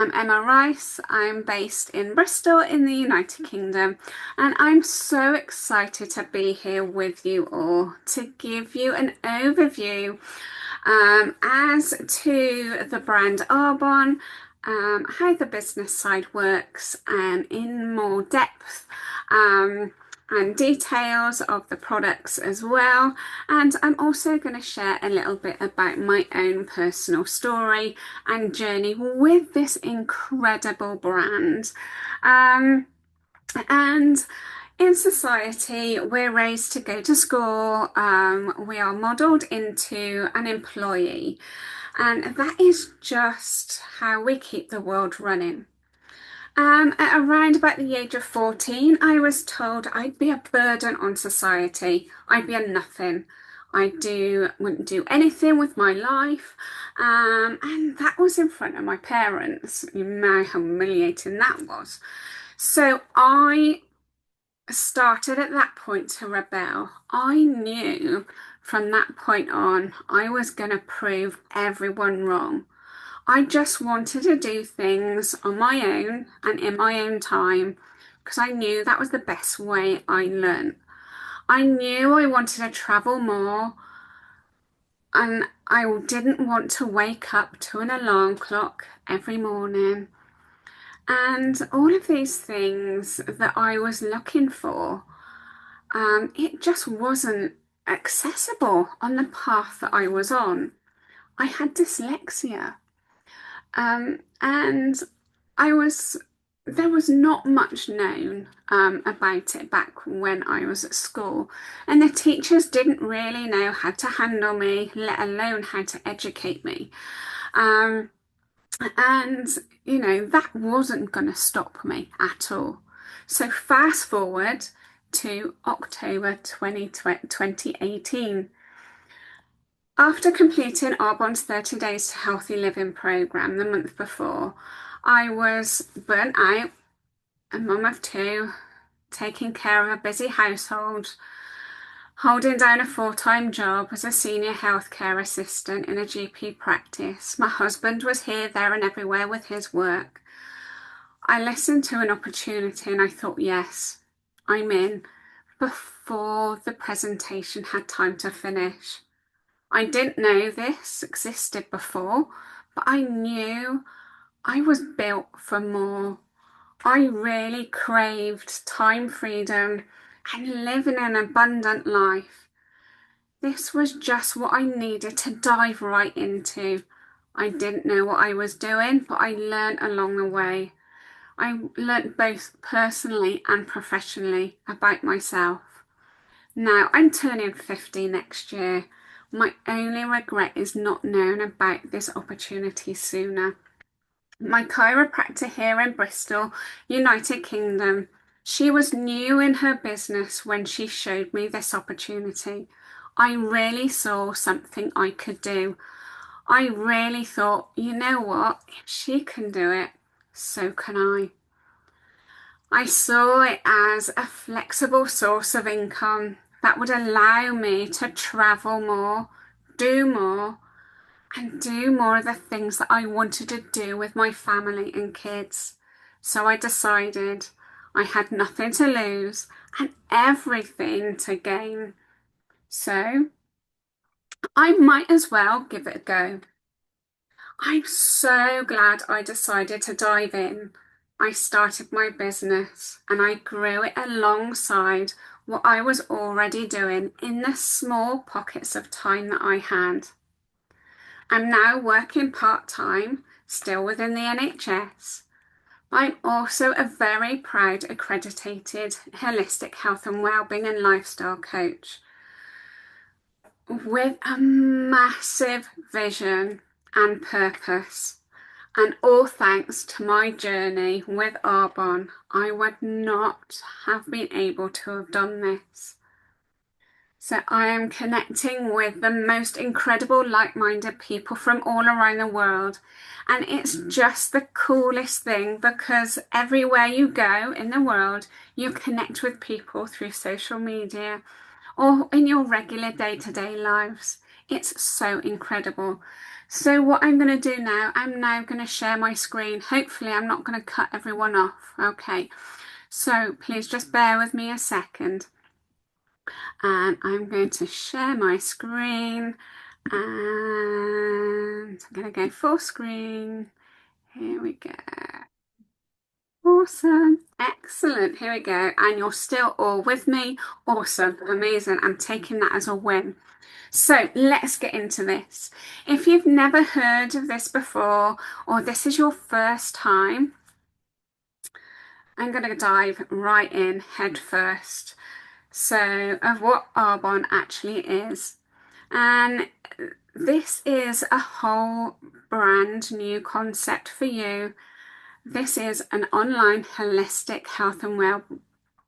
I'm Emma Rice. I'm based in Bristol in the United Kingdom, and I'm so excited to be here with you all to give you an overview as to the brand Arbonne, how the business side works, and in more depth. Um, and details of the products as well. And I'm also going to share a little bit about my own personal story and journey with this incredible brand. Um, and in society, we're raised to go to school, we are modelled into an employee, and that is just how we keep the world running. At around about the age of 14, I was told I'd be a burden on society. I'd be a nothing. Wouldn't do anything with my life. And that was in front of my parents. You know how humiliating that was. So I started at that point to rebel. I knew from that point on I was going to prove everyone wrong. I just wanted to do things on my own and in my own time because I knew that was the best way I learnt. I knew I wanted to travel more and I didn't want to wake up to an alarm clock every morning. And all of these things that I was looking for, it just wasn't accessible on the path that I was on. I had dyslexia. And I was there was not much known about it back when I was at school, and the teachers didn't really know how to handle me, let alone how to educate me. Um, and that wasn't going to stop me at all. So fast forward to October 2018. After completing Arbonne's 30 Days to Healthy Living programme the month before, I was burnt out, a mum of two, taking care of a busy household, holding down a full-time job as a senior healthcare assistant in a GP practice. My husband was here, there, and everywhere with his work. I listened to an opportunity and I thought, yes, I'm in, before the presentation had time to finish. I didn't know this existed before, but I knew I was built for more. I really craved time freedom and living an abundant life. This was just what I needed to dive right into. I didn't know what I was doing, but I learned along the way. I learned both personally and professionally about myself. Now, I'm turning 50 next year. My only regret is not knowing about this opportunity sooner. My chiropractor here in Bristol, United Kingdom, she was new in her business when she showed me this opportunity. I really saw something I could do. I really thought, you know what, if she can do it, so can I. I saw it as a flexible source of income that would allow me to travel more, do more, and do more of the things that I wanted to do with my family and kids. So I decided I had nothing to lose and everything to gain. So I might as well give it a go. I'm so glad I decided to dive in. I started my business and I grew it alongside what I was already doing in the small pockets of time that I had. I'm now working part-time, still within the NHS. I'm also a very proud accredited holistic health and wellbeing and lifestyle coach with a massive vision and purpose. And all thanks to my journey with Arbonne, I would not have been able to have done this. So I am connecting with the most incredible like-minded people from all around the world. And it's just the coolest thing because everywhere you go in the world, you connect with people through social media or in your regular day-to-day lives. It's so incredible. So what I'm going to do now, I'm now going to share my screen. Hopefully I'm not going to cut everyone off. Okay, so please just bear with me a second. And I'm going to share my screen and I'm going to go full screen. Here we go. Awesome. Excellent. Here we go. And you're still all with me. Awesome. Amazing. I'm taking that as a win. So let's get into this. If you've never heard of this before, or this is your first time, I'm going to dive right in head first. So, of what Arbonne actually is. And this is a whole brand new concept for you. This is an online holistic health and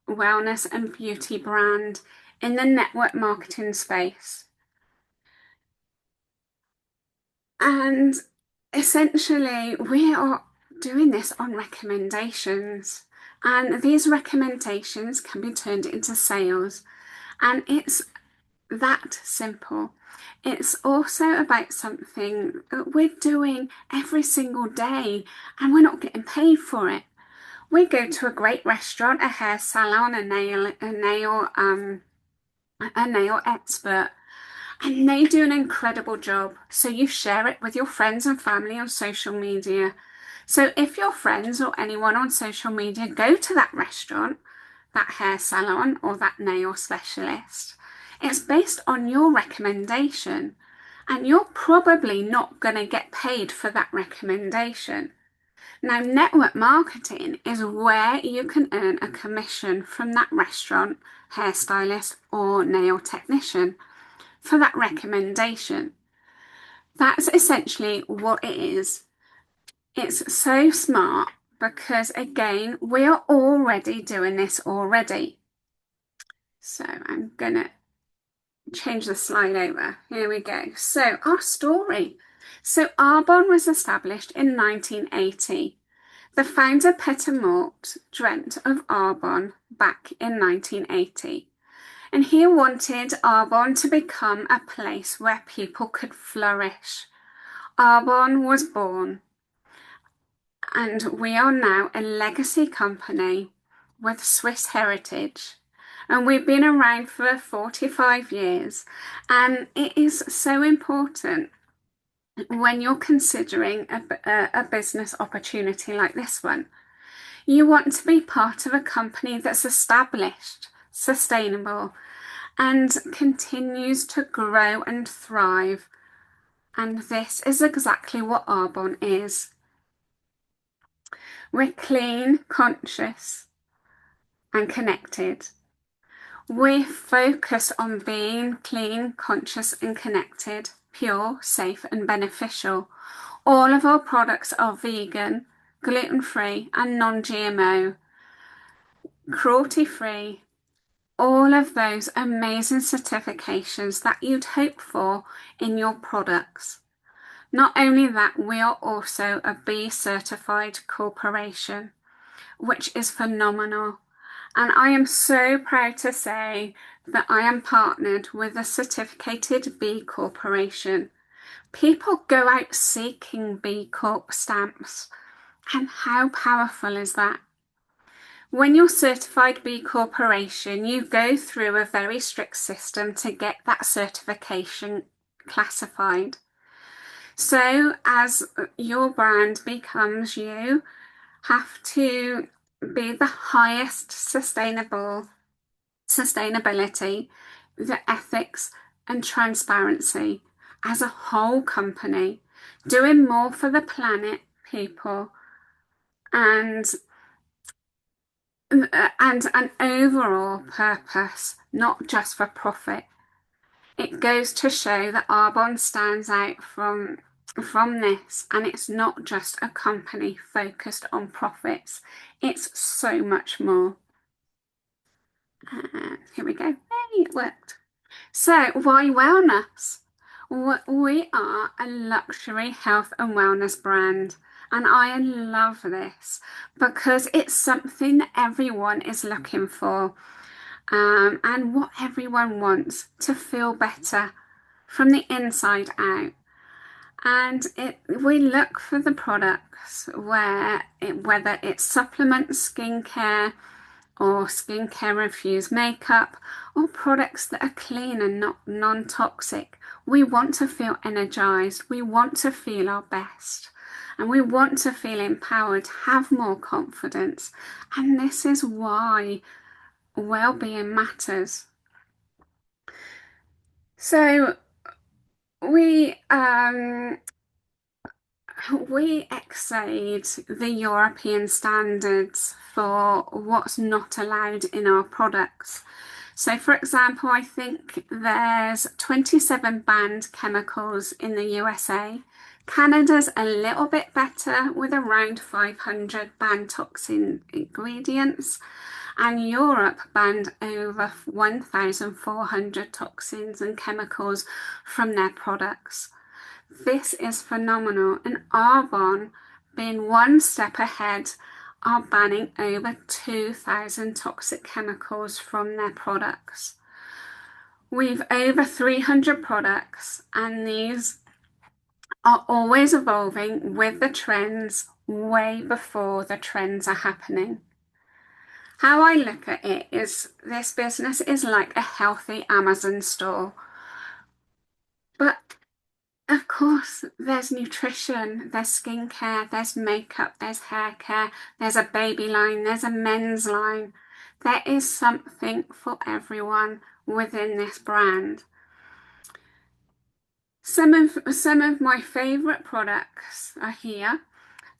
wellness and beauty brand in the network marketing space. And essentially, we are doing this on recommendations. And these recommendations can be turned into sales. And it's that simple. It's also about something that we're doing every single day and we're not getting paid for it. We go to a great restaurant, a hair salon, a nail expert, and they do an incredible job. So you share it with your friends and family on social media. So if your friends or anyone on social media go to that restaurant, that hair salon, or that nail specialist, it's based on your recommendation. And you're probably not going to get paid for that recommendation. Now, network marketing is where you can earn a commission from that restaurant, hairstylist, or nail technician for that recommendation. That's essentially what it is. It's so smart because, again, we are already doing this already. So I'm going to change the slide over. Here we go. So our story. So Arbonne was established in 1980. The founder Peter Mort dreamt of Arbonne back in 1980. And he wanted Arbonne to become a place where people could flourish. Arbonne was born, and we are now a legacy company with Swiss heritage. And we've been around for 45 years, and it is so important when you're considering a business opportunity like this one. You want to be part of a company that's established, sustainable, and continues to grow and thrive. And this is exactly what Arbonne is. We're clean, conscious, and connected. We focus on being clean, conscious, and connected, pure, safe, and beneficial. All of our products are vegan, gluten-free, and non-GMO, cruelty-free. All of those amazing certifications that you'd hope for in your products. Not only that, we are also a B certified corporation, which is phenomenal. And I am so proud to say that I am partnered with a certificated B corporation. People go out seeking B Corp stamps. And how powerful is that? When you're certified B Corporation, you go through a very strict system to get that certification classified. So as your brand becomes, you have to be the highest sustainability, the ethics and transparency as a whole company, doing more for the planet, people, and an overall purpose, not just for profit. It goes to show that Arbonne stands out from this, and it's not just a company focused on profits. It's so much more. Here we go. Hey, it worked. So, why wellness? We are a luxury health and wellness brand, and I love this because it's something that everyone is looking for, and what everyone wants to feel better from the inside out. We look for the products whether it's supplements, skincare, or skincare infused makeup, or products that are clean and not non-toxic. We want to feel energized. We want to feel our best. And we want to feel empowered, have more confidence. And this is why well-being matters. So we we exceed the European standards for what's not allowed in our products. So, for example, I think there's 27 banned chemicals in the USA. Canada's a little bit better with around 500 banned toxin ingredients, and Europe banned over 1,400 toxins and chemicals from their products. This is phenomenal, and Arbonne, being one step ahead, are banning over 2,000 toxic chemicals from their products. We've over 300 products, and these are always evolving with the trends way before the trends are happening. How I look at it is this business is like a healthy Amazon store. But of course, there's nutrition, there's skincare, there's makeup, there's hair care, there's a baby line, there's a men's line. There is something for everyone within this brand. Some of my favorite products are here,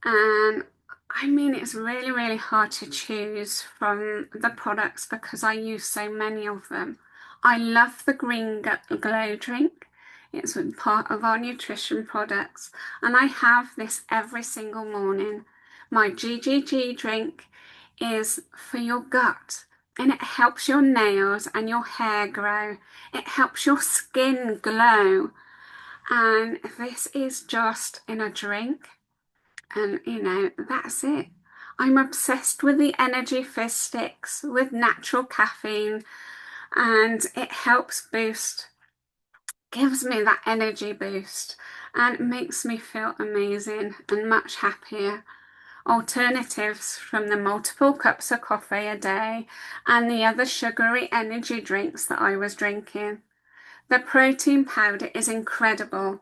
and I mean, it's really, really hard to choose from the products because I use so many of them. I love the Green Glow drink. It's part of our nutrition products, and I have this every single morning. My GGG drink is for your gut, and it helps your nails and your hair grow. It helps your skin glow, and this is just in a drink. And that's it. I'm obsessed with the energy fizz sticks with natural caffeine, and it helps boost, gives me that energy boost, and makes me feel amazing and much happier. Alternatives from the multiple cups of coffee a day and the other sugary energy drinks that I was drinking. The protein powder is incredible,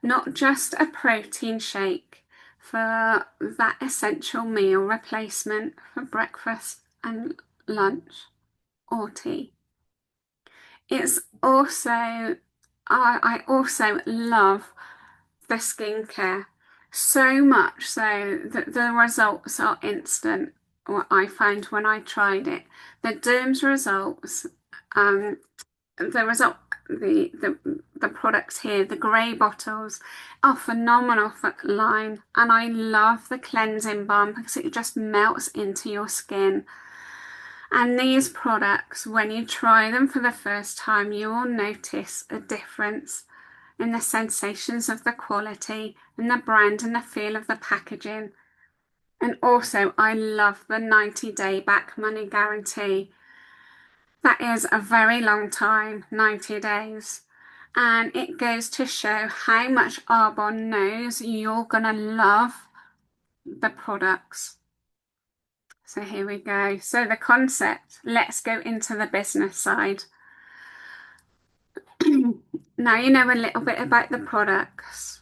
not just a protein shake for that essential meal replacement for breakfast and lunch or tea. It's also, I also love the skincare so much so that the results are instant. What I found when I tried it, the Derm's results, um, the result, the products here, the grey bottles, are phenomenal for line, and I love the cleansing balm because it just melts into your skin. And these products, when you try them for the first time, you will notice a difference in the sensations of the quality and the brand and the feel of the packaging. And also, I love the 90-day back money guarantee. That is a very long time, 90 days. And it goes to show how much Arbonne knows you're going to love the products. So here we go. So the concept, let's go into the business side. Now you know a little bit about the products.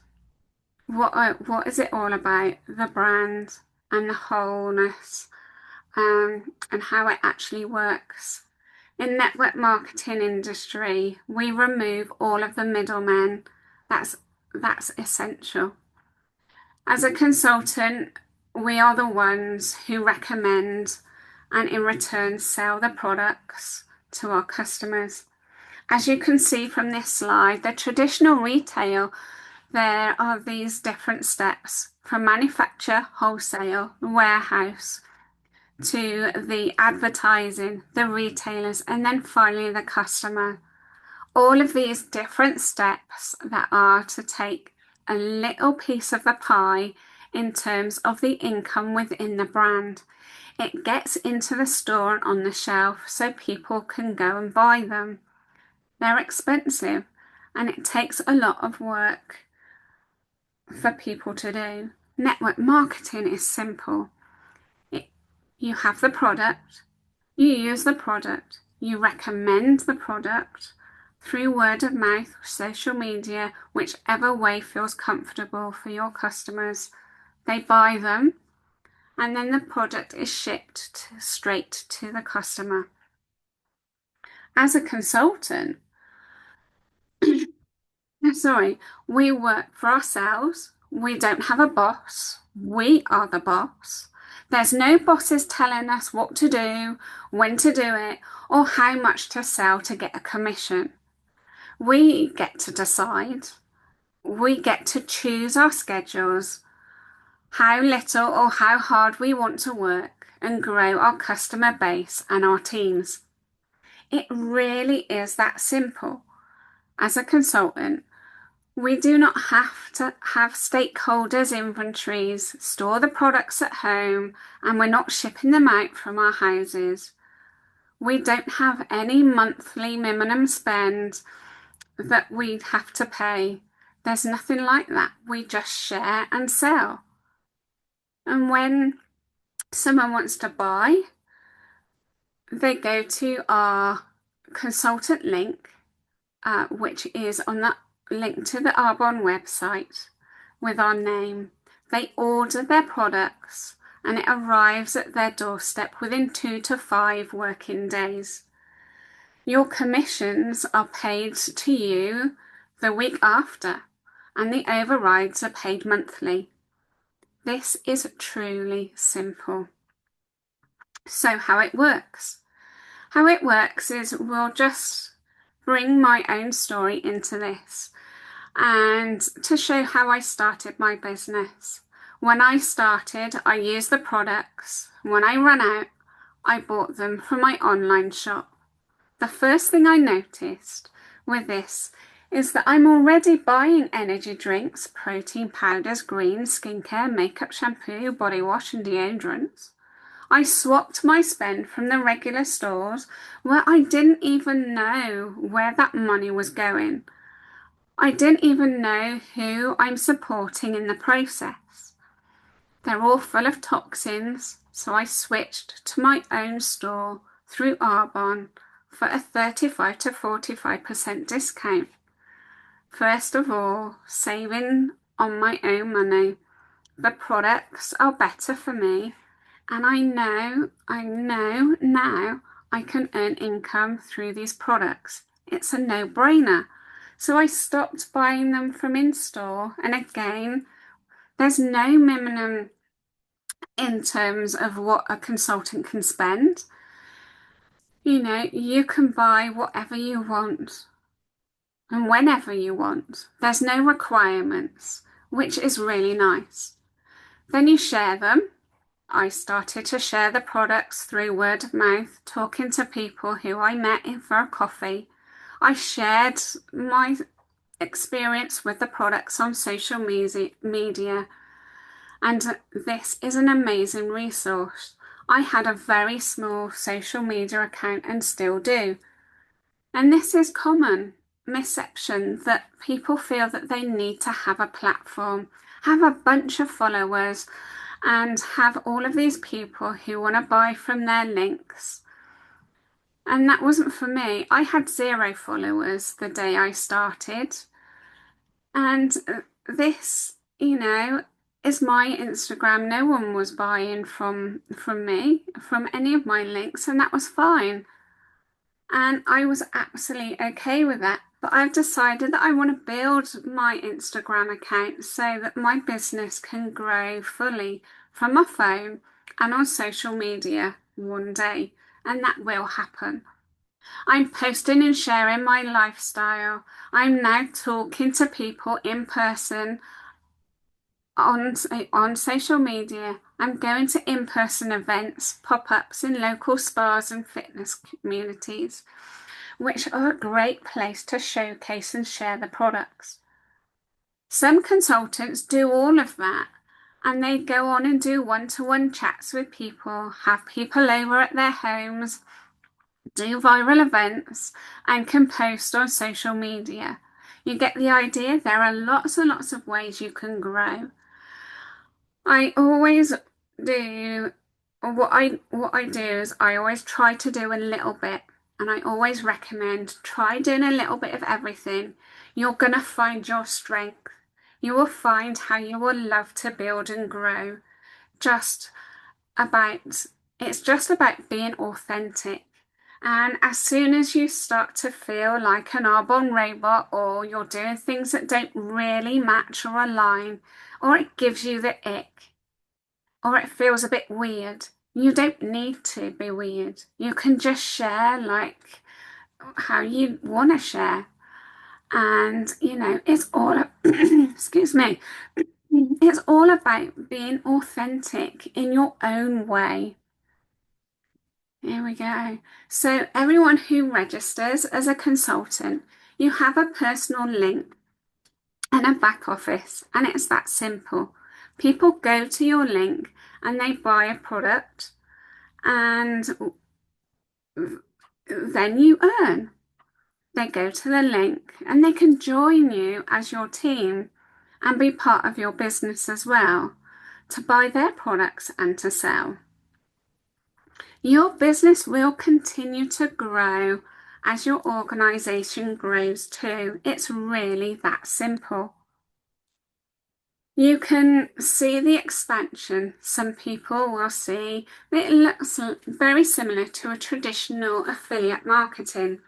What is it all about? The brand and the wholeness, and how it actually works. In network marketing industry, we remove all of the middlemen. That's essential. As a consultant, we are the ones who recommend and in return sell the products to our customers. As you can see from this slide, the traditional retail, there are these different steps from manufacture, wholesale, warehouse, to the advertising, the retailers, and then finally the customer. All of these different steps that are to take a little piece of the pie in terms of the income within the brand. It gets into the store and on the shelf so people can go and buy them. They're expensive and it takes a lot of work. for people to do. Network marketing is simple. It, you have the product, you use the product, you recommend the product through word of mouth, social media, whichever way feels comfortable for your customers. They buy them, and then the product is shipped straight to the customer. As a consultant, sorry, we work for ourselves. We don't have a boss. We are the boss. There's no bosses telling us what to do, when to do it, or how much to sell to get a commission. We get to decide. We get to choose our schedules, how little or how hard we want to work, and grow our customer base and our teams. It really is that simple. As a consultant, we do not have to have stakeholders' inventories, store the products at home, and we're not shipping them out from our houses. We don't have any monthly minimum spend that we have to pay. There's nothing like that. We just share and sell. And when someone wants to buy, they go to our consultant link, which is on the link to the Arbonne website with our name. They order their products and it arrives at their doorstep within 2 to 5 working days. Your commissions are paid to you the week after, and the overrides are paid monthly. This is truly simple. So how it works? How it works is we'll just bring my own story into this and to show how I started my business. When I started, I used the products. When I ran out, I bought them from my online shop. The first thing I noticed with this is that I'm already buying energy drinks, protein powders, greens, skincare, makeup, shampoo, body wash, and deodorants. I swapped my spend from the regular stores where I didn't even know where that money was going. I didn't even know who I'm supporting in the process. They're all full of toxins, so I switched to my own store through Arbonne for a 35 to 45% discount. First of all, saving on my own money. The products are better for me, and I know now I can earn income through these products. It's a no-brainer. So I stopped buying them from in-store, and again, there's no minimum in terms of what a consultant can spend. You know, you can buy whatever you want and whenever you want. There's no requirements, which is really nice. Then you share them. I started to share the products through word of mouth, talking to people who I met in for a coffee. I shared my experience with the products on social media, and this is an amazing resource. I had a very small social media account and still do. And this is common misconception that people feel that they need to have a platform, have a bunch of followers, and have all of these people who want to buy from their links. And that wasn't for me. I had 0 followers the day I started. And this, is my Instagram. No one was buying from me, from any of my links, and that was fine. And I was absolutely okay with that. But I've decided that I want to build my Instagram account so that my business can grow fully from my phone and on social media one day. And that will happen. I'm posting and sharing my lifestyle. I'm now talking to people in person on social media. I'm going to in-person events, pop-ups in local spas and fitness communities, which are a great place to showcase and share the products. Some consultants do all of that, and they go on and do one-to-one chats with people, have people over at their homes, do viral events, and can post on social media. You get the idea? There are lots and lots of ways you can grow. I always do what I do is I always try to do a little bit, and I always recommend try doing a little bit of everything. You're gonna find your strength. You will find how you will love to build and grow. Just about it's just about being authentic. And as soon as you start to feel like an Arbonne robot, or you're doing things that don't really match or align, or it gives you the ick, or it feels a bit weird, you don't need to be weird. You can just share like how you want to share. And, it's all, excuse me, it's all about being authentic in your own way. Here we go. So, everyone who registers as a consultant, you have a personal link and a back office, and it's that simple. People go to your link and they buy a product, and then you earn. They go to the link and they can join you as your team and be part of your business as well to buy their products and to sell. Your business will continue to grow as your organization grows too. It's really that simple. You can see the expansion. Some people will see it looks very similar to a traditional affiliate marketing,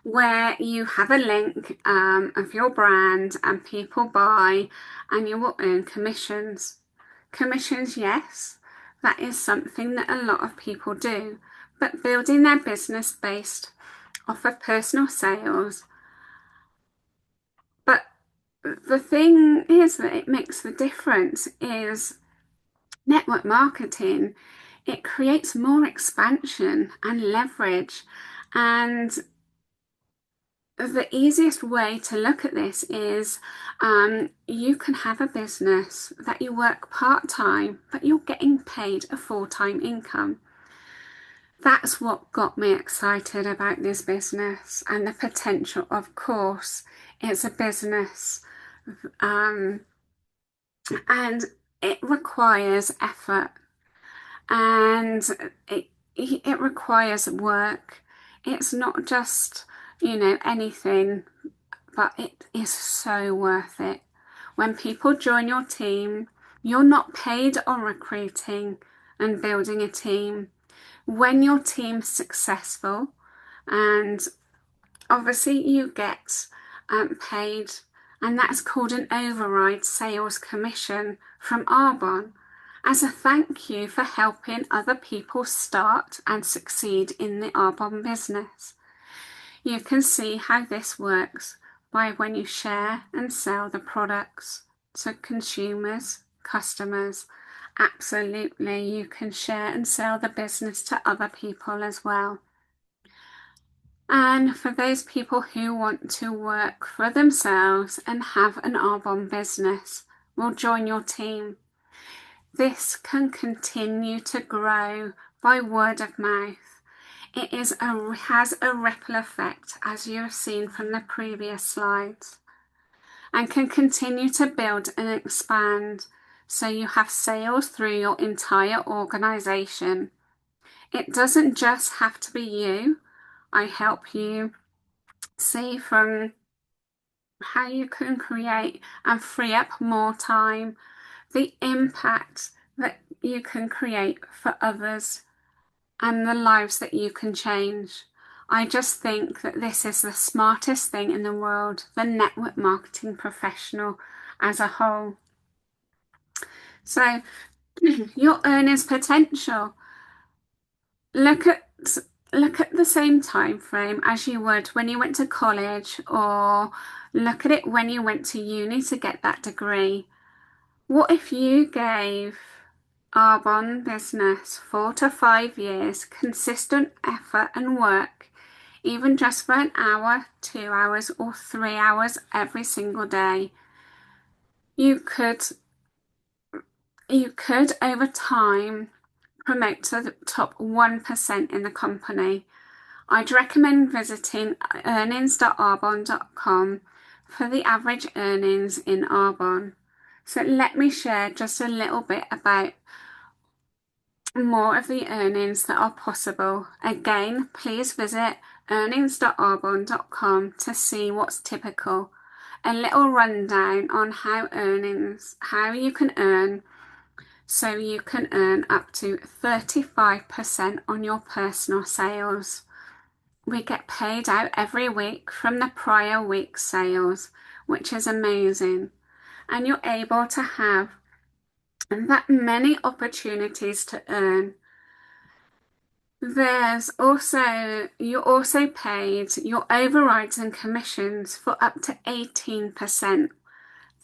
where you have a link of your brand and people buy and you will earn commissions. Commissions, yes, that is something that a lot of people do, but building their business based off of personal sales. But the thing is that it makes the difference is network marketing. It creates more expansion and leverage, and the easiest way to look at this is you can have a business that you work part-time, but you're getting paid a full-time income. That's what got me excited about this business and the potential. Of course, it's a business, um, and it requires effort, and it requires work. It's not just, anything, but it is so worth it. When people join your team, you're not paid on recruiting and building a team. When your team's successful, and obviously you get paid, and that's called an override sales commission from Arbonne as a thank you for helping other people start and succeed in the Arbonne business. You can see how this works by when you share and sell the products to consumers, customers. Absolutely, you can share and sell the business to other people as well. And for those people who want to work for themselves and have an Arbonne business, will join your team. This can continue to grow by word of mouth. It has a ripple effect, as you have seen from the previous slides, and can continue to build and expand. So you have sales through your entire organization. It doesn't just have to be you. I help you see from how you can create and free up more time, the impact that you can create for others, and the lives that you can change. I just think that this is the smartest thing in the world, the network marketing professional as a whole. So, your earnings potential. Look at the same time frame as you would when you went to college, or look at it when you went to uni to get that degree. What if you gave Arbonne business 4 to 5 years, consistent effort and work, even just for an hour, 2 hours, or 3 hours every single day? You could over time promote to the top 1% in the company. I'd recommend visiting earnings.arbonne.com for the average earnings in Arbonne. So let me share just a little bit about more of the earnings that are possible. Again, please visit earnings.arbonne.com to see what's typical. A little rundown on how you can earn. So you can earn up to 35% on your personal sales. We get paid out every week from the prior week's sales, which is amazing. And you're able to have that many opportunities to earn. You're also paid your overrides and commissions for up to 18%.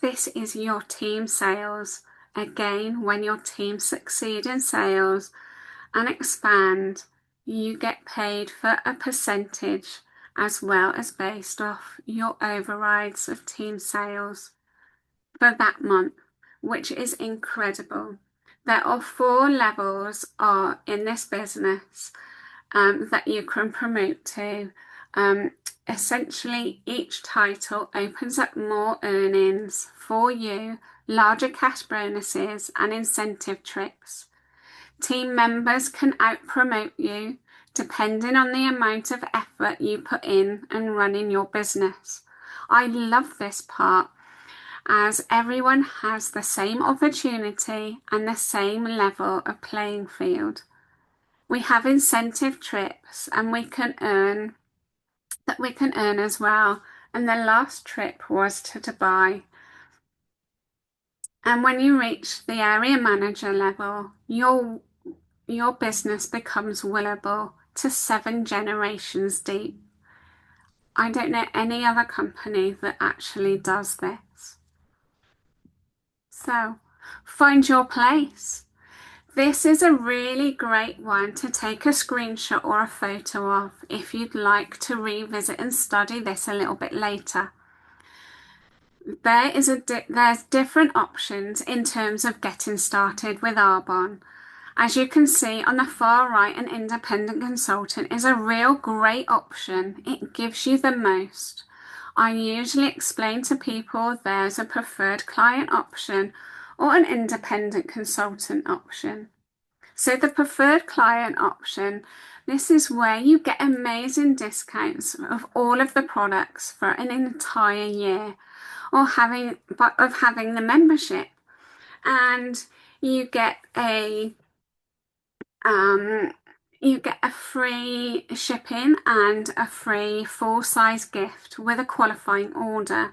This is your team sales. Again, when your team succeed in sales and expand, you get paid for a percentage as well as based off your overrides of team sales for that month, which is incredible. There are 4 levels in this business that you can promote to. Essentially, each title opens up more earnings for you, larger cash bonuses, and incentive trips. Team members can out-promote you depending on the amount of effort you put in and running your business. I love this part as everyone has the same opportunity and the same level of playing field. We have incentive trips and we can earn as well. And the last trip was to Dubai. And when you reach the area manager level, your business becomes willable to 7 generations deep. I don't know any other company that actually does this. So, find your place. This is a really great one to take a screenshot or a photo of if you'd like to revisit and study this a little bit later. There's different options in terms of getting started with Arbonne. As you can see on the far right, an independent consultant is a real great option. It gives you the most. I usually explain to people there's a preferred client option or an independent consultant option. So the preferred client option, this is where you get amazing discounts of all of the products for an entire year or having the membership, and you get a free shipping and a free full-size gift with a qualifying order.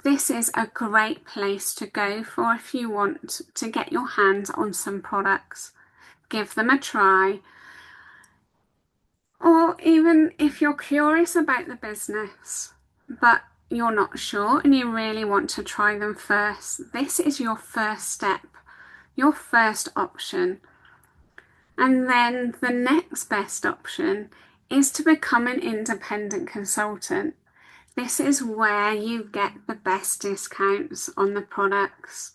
This is a great place to go for if you want to get your hands on some products. Give them a try. Or even if you're curious about the business, but you're not sure and you really want to try them first, this is your first step, your first option. And then the next best option is to become an independent consultant. This is where you get the best discounts on the products,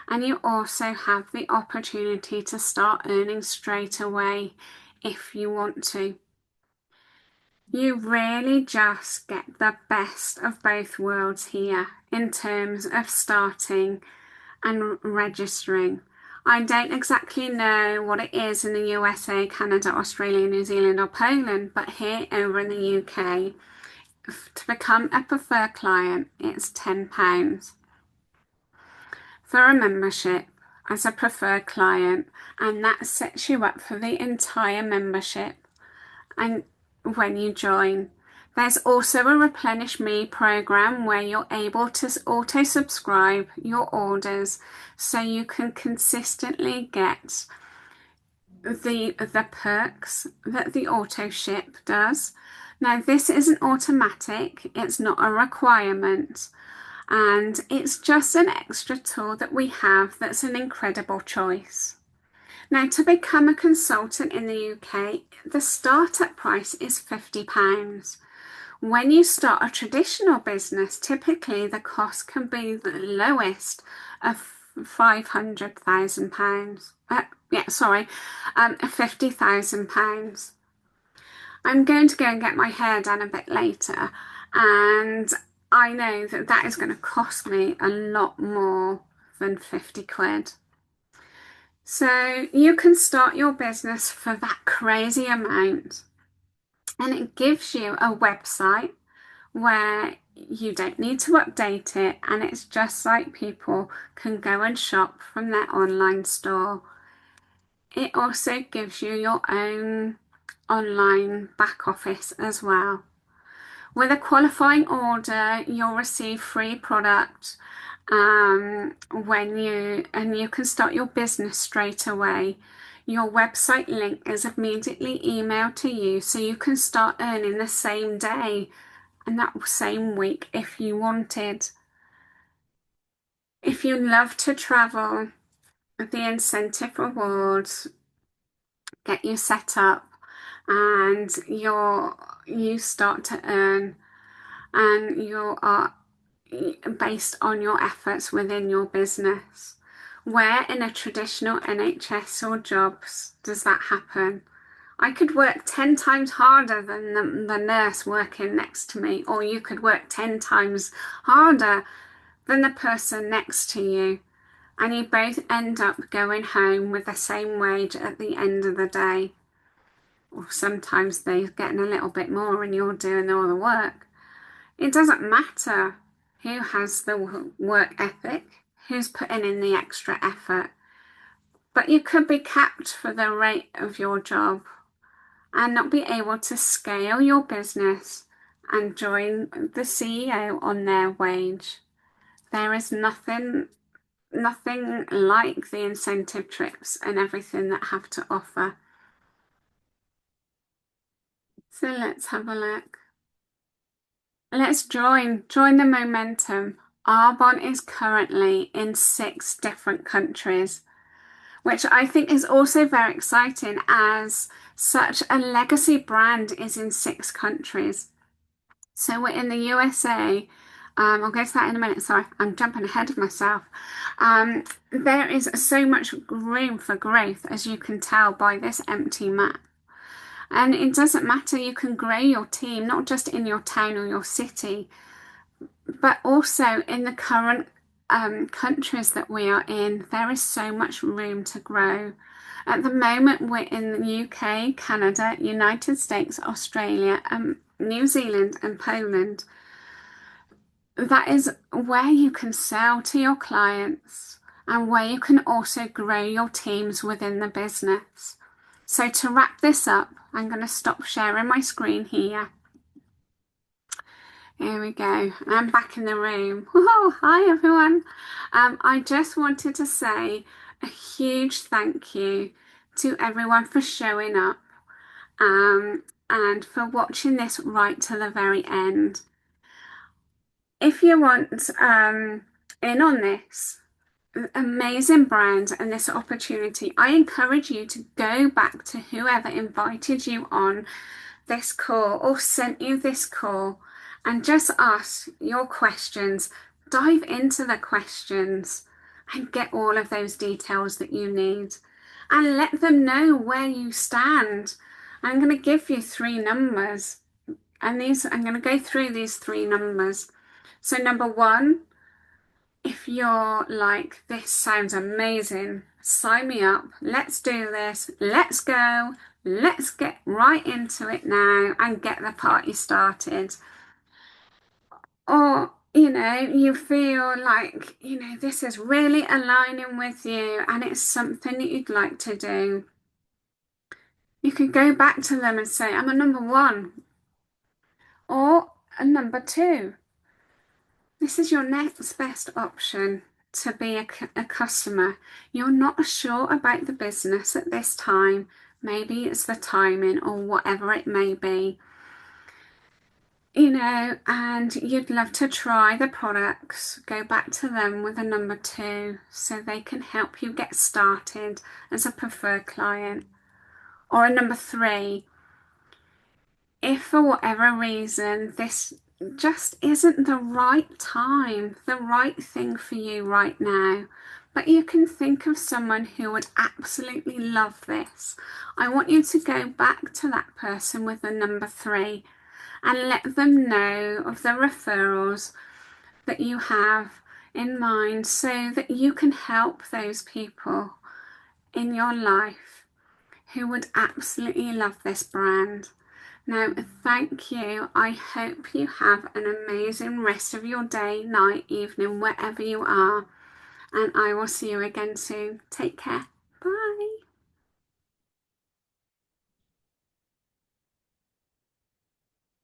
and you also have the opportunity to start earning straight away if you want to. You really just get the best of both worlds here in terms of starting and registering. I don't exactly know what it is in the USA, Canada, Australia, New Zealand, or Poland, but here over in the UK, to become a preferred client, it's £10 for a membership as a preferred client, and that sets you up for the entire membership. And when you join, there's also a Replenish Me program where you're able to auto subscribe your orders so you can consistently get the perks that the auto ship does. Now, this isn't automatic, it's not a requirement, and it's just an extra tool that we have that's an incredible choice. Now, to become a consultant in the UK, the startup price is £50. When you start a traditional business, typically the cost can be the lowest of £500,000. £50,000. I'm going to go and get my hair done a bit later, and I know that that is going to cost me a lot more than 50 quid. So you can start your business for that crazy amount, and it gives you a website where you don't need to update it, and it's just like people can go and shop from their online store. It also gives you your own online back office as well. With a qualifying order, you'll receive free product and you can start your business straight away. Your website link is immediately emailed to you, so you can start earning the same day and that same week if you wanted. If you love to travel, the incentive rewards get you set up and you start to earn, and you are based on your efforts within your business. Where in a traditional NHS or jobs does that happen? I could work 10 times harder than the nurse working next to me, or you could work 10 times harder than the person next to you, and you both end up going home with the same wage at the end of the day. Or sometimes they're getting a little bit more and you're doing all the work. It doesn't matter who has the work ethic, who's putting in the extra effort, but you could be capped for the rate of your job and not be able to scale your business and join the CEO on their wage. There is nothing like the incentive trips and everything that have to offer. So let's have a look. Let's join the momentum. Arbonne is currently in 6 different countries, which I think is also very exciting as such a legacy brand is in 6 countries. So we're in the USA. I'll go to that in a minute. Sorry, I'm jumping ahead of myself. There is so much room for growth, as you can tell by this empty map. And it doesn't matter, you can grow your team, not just in your town or your city, but also in the current countries that we are in. There is so much room to grow. At the moment, we're in the UK, Canada, United States, Australia, New Zealand, and Poland. That is where you can sell to your clients and where you can also grow your teams within the business. So to wrap this up, I'm going to stop sharing my screen here. Here we go. I'm back in the room. Oh, hi everyone. I just wanted to say a huge thank you to everyone for showing up and for watching this right to the very end. If you want in on this amazing brand and this opportunity, I encourage you to go back to whoever invited you on this call or sent you this call and just ask your questions. Dive into the questions and get all of those details that you need and let them know where you stand. I'm going to give you 3 numbers, and I'm going to go through these 3 numbers. So number 1, if you're like, this sounds amazing, sign me up, let's do this, let's go, let's get right into it now and get the party started. Or, you feel like, this is really aligning with you and it's something that you'd like to do. You can go back to them and say, I'm a number 1 or a number 2. This is your next best option to be a customer. You're not sure about the business at this time. Maybe it's the timing or whatever it may be. And you'd love to try the products, go back to them with a number 2 so they can help you get started as a preferred client. Or a number 3, if for whatever reason this just isn't the right time, the right thing for you right now, but you can think of someone who would absolutely love this, I want you to go back to that person with the number 3 and let them know of the referrals that you have in mind so that you can help those people in your life who would absolutely love this brand. Now, thank you. I hope you have an amazing rest of your day, night, evening, wherever you are, and I will see you again soon. Take care.